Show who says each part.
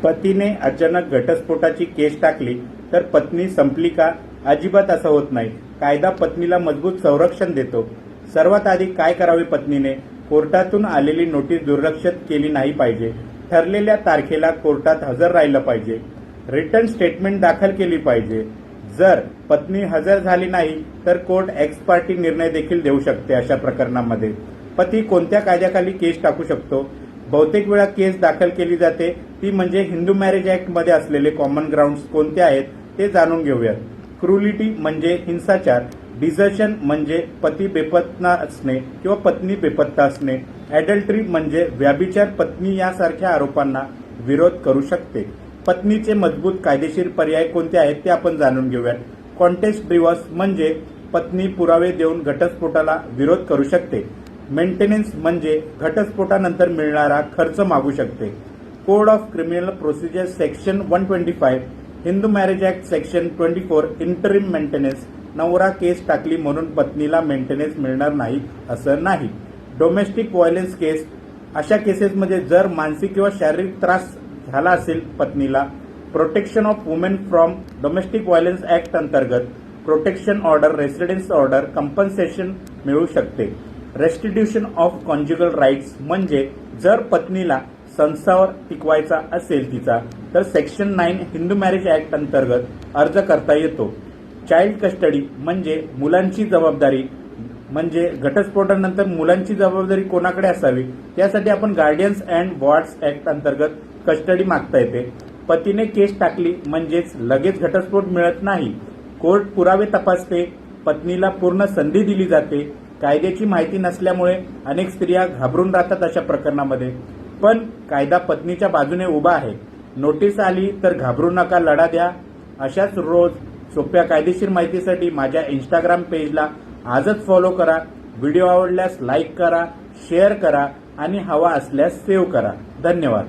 Speaker 1: पतीने अचानक घटस्फोटाची केस टाकली तर पत्नी संपली का? अजिबात असं होत नाही. कायदा पत्नीला मजबूत संरक्षण देतो. सर्वात आधी काय करावे पत्नीने? कोर्टातून आलेली नोटीस दुर्लक्षित केली नाही पाहिजे. ठरलेल्या तारखेला कोर्टात हजर राहिलं पाहिजे. रिटर्न स्टेटमेंट दाखल केली पाहिजे. जर पत्नी हजर झाली नाही तर कोर्ट एक्स पार्टी निर्णय देखील देऊ शकते. अशा प्रकरणामध्ये पती कोणत्या कायद्याखाली केस टाकू शकतो? बहुतेक वेळा केस दाखल केली जाते ती म्हणजे हिंदू मॅरेज ऍक्ट मध्ये असलेले कॉमन ग्राउंड्स कोणते आहेत ते जाणून घेऊयात. क्रुलिटी म्हणजे हिंसाचार. डिझर्शन म्हणजे पती बेपत्ता असणे किंवा पत्नी बेपत्ता असणे. ॲडल्टरी म्हणजे व्याभिचार. पत्नी यासारख्या आरोपांना विरोध करू शकते. पत्नीचे मजबूत कायदेशीर पर्याय कोणते आहेत ते आपण जाणून घेऊयात. कॉन्टेस्ट डिव्होर्स म्हणजे पत्नी पुरावे देऊन घटस्फोटाला विरोध करू शकते. मेंटेनन्स म्हणजे घटस्फोटानंतर मिळणारा खर्च मागू शकते. Code of criminal procedure section 125, Hindu marriage act section 24, interim maintenance. नवरा केस टाकली म्हणून पत्नीला मेंटेनन्स मिळणार नाही असं नाही. डोमेस्टिक व्हायलन्स केस, अशा केसेसमध्ये जर मानसिक किंवा शारीरिक त्रास झाला असेल पत्नीला, protection of women from domestic violence act अंतर्गत protection order, residence order, compensation मिळू शकते. रेस्टिट्यूशन ऑफ कॉन्ज्युगल राईट्स म्हणजे जर पत्नीला संसार टिकवायचा असेल तिचा तर सेक्शन 9 हिंदू मॅरेज ऍक्ट अंतर्गत अर्ज करता येतो. चाइल्ड कस्टडी म्हणजे मुलांची जबाबदारी, म्हणजे घटस्फोटानंतर मुलांची जबाबदारी कोणाकडे असावी त्यासाठी आपण गार्डियन्स अँड वॉर्ड्स ऍक्ट अंतर्गत कस्टडी मागता येते. पतीने केस टाकली म्हणजेच लगेच घटस्फोट मिळत नाही. कोर्ट पुरावे तपासते. पत्नीला पूर्ण संधी दिली जाते. कायद्याची माहिती नसल्यामुळे अनेक स्त्रिया घाबरून राहतात अशा प्रकरणामध्ये. पण कायदा पत्नीच्या बाजूने उभा आहे. नोटीस आली तर घाबरू नका, लढा द्या. अशाच रोज सोप्या कायदेशीर माहितीसाठी माझ्या इंस्टाग्राम पेजला आजच फॉलो करा. व्हिडिओ आवडल्यास लाईक करा, शेअर करा आणि हवा असल्यास सेव्ह करा. धन्यवाद.